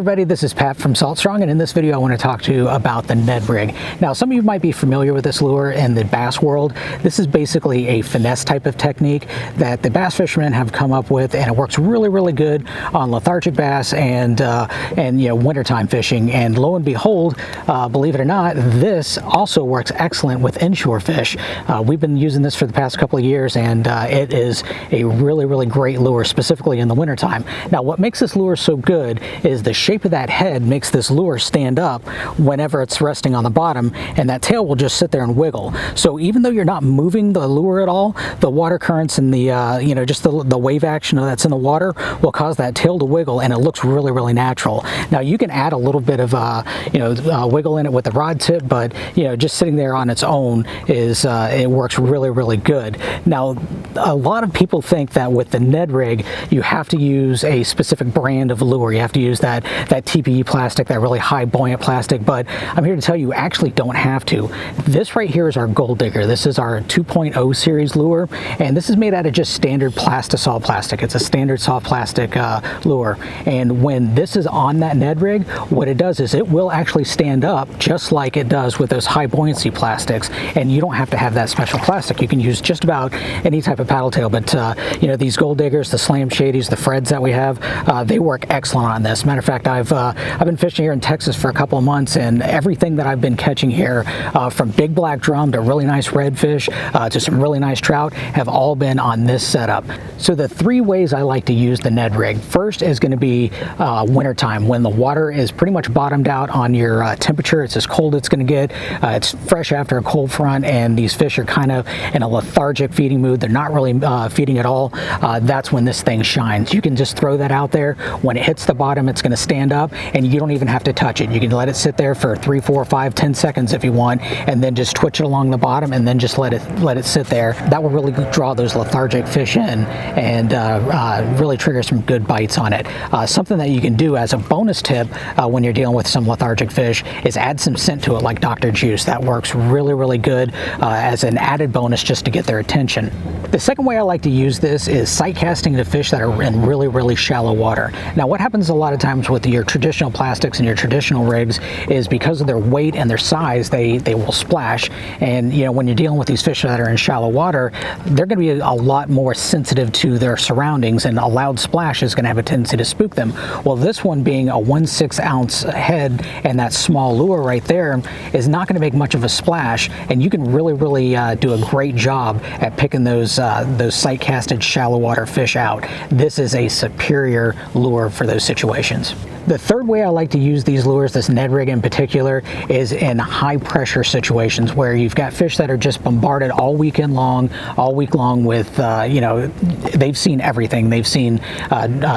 everybody, this is Pat from Salt Strong, and in this video I want to talk to you about the Ned Rig. Now, some of you might be familiar with this lure in the bass world. This is basically a finesse type of technique that the bass fishermen have come up with, and it works really good on lethargic bass and wintertime fishing. And lo and behold, believe it or not, this also works excellent with inshore fish. We've been using this for the past couple of years, and it is a really great lure, specifically in the wintertime. Now, what makes this lure so good is the shape of that head makes this lure stand up whenever it's resting on the bottom, and that tail will just sit there and wiggle. So even though you're not moving the lure at all, the water currents and the just the wave action that's in the water will cause that tail to wiggle, and it looks really natural. Now, you can add a little bit of wiggle in it with the rod tip, but just sitting there on its own is it works really good. Now, a lot of people think that with the Ned Rig you have to use a specific brand of lure. You have to use that TPE plastic, that really high buoyant plastic, but I'm here to tell you actually don't have to. This right here is our Gold Digger. This is our 2.0 series lure, and this is made out of just standard plastisol plastic. It's a standard soft plastic lure, and when this is on that Ned Rig, what it does is it will actually stand up just like it does with those high buoyancy plastics, and you don't have to have that special plastic. You can use just about any type of paddle tail, but these Gold Diggers, the Slam Shadies, the Freds that we have, they work excellent on this. Matter of fact, I've been fishing here in Texas for a couple of months, and everything that I've been catching here, from big black drum to really nice redfish to some really nice trout, have all been on this setup. So the three ways I like to use the Ned Rig: first is going to be wintertime, when the water is pretty much bottomed out on your temperature. It's as cold it's going to get. It's fresh after a cold front, and these fish are kind of in a lethargic feeding mood. They're not really feeding at all. That's when this thing shines. You can just throw that out there. When it hits the bottom, it's going to stand up, and you don't even have to touch it. You can let it sit there for 3, 4, 5, 10 seconds if you want, and then just twitch it along the bottom, and then just let it sit there. That will really draw those lethargic fish in, and really trigger some good bites on it. Something that you can do as a bonus tip when you're dealing with some lethargic fish is add some scent to it, like Dr. Juice. That works really good as an added bonus, just to get their attention. The second way I like to use this is sight casting to fish that are in really shallow water. Now, what happens a lot of times with your traditional plastics and your traditional rigs is, because of their weight and their size, they will splash. And when you're dealing with these fish that are in shallow water, they're going to be a lot more sensitive to their surroundings, and a loud splash is going to have a tendency to spook them. Well, this one, being a 1/6 ounce head and that small lure right there, is not going to make much of a splash, and you can really do a great job at picking those sight casted shallow water fish out. This is a superior lure for those situations. The third way I like to use these lures, this Ned Rig in particular, is in high pressure situations where you've got fish that are just bombarded all week long with, they've seen everything. They've seen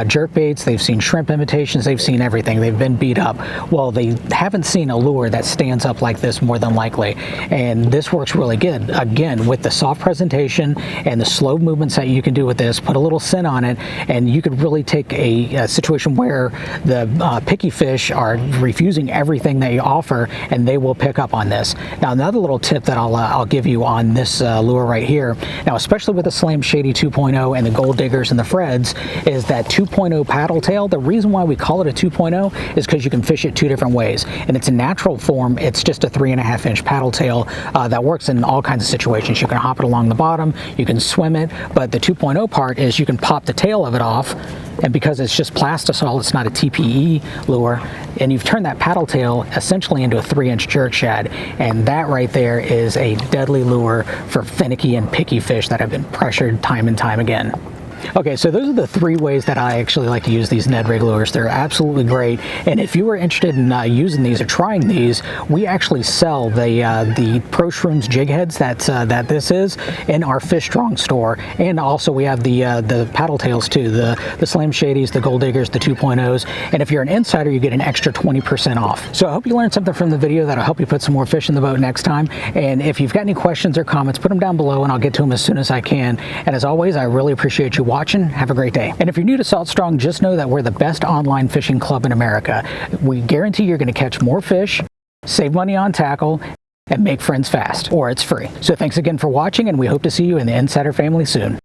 jerk baits, they've seen shrimp imitations, they've seen everything. They've been beat up. Well, they haven't seen a lure that stands up like this, more than likely. And this works really good. Again, with the soft presentation and the slow movements that you can do with this, put a little scent on it, and you could really take a situation where the picky fish are refusing everything that you offer, and they will pick up on this. Now, another little tip that I'll give you on this lure right here, now especially with the Slam Shady 2.0 and the Gold Diggers and the Freds, is that 2.0 paddle tail. The reason why we call it a 2.0 is because you can fish it two different ways. In its natural form, it's just a 3.5 inch paddle tail that works in all kinds of situations. You can hop it along the bottom, you can swim it, but the 2.0 part is you can pop the tail of it off, and because it's just plastisol, it's not a TPE lure, and you've turned that paddle tail essentially into a 3-inch jerk shad, and that right there is a deadly lure for finicky and picky fish that have been pressured time and time again. Okay, so those are the three ways that I actually like to use these Ned Rig lures. They're absolutely great, and if you were interested in using these or trying these, we actually sell the Pro Shrooms jig heads that this is in our Fish Strong store, and also we have the paddle tails too, the Slam Shadies, the Gold Diggers, the 2.0s, and if you're an insider, you get an extra 20% off. So I hope you learned something from the video that'll help you put some more fish in the boat next time, and if you've got any questions or comments, put them down below and I'll get to them as soon as I can. And as always, I really appreciate you watching. Have a great day. And if you're new to Salt Strong, just know that we're the best online fishing club in America. We guarantee you're going to catch more fish, save money on tackle, and make friends fast, or it's free. So thanks again for watching, and we hope to see you in the Insider family soon.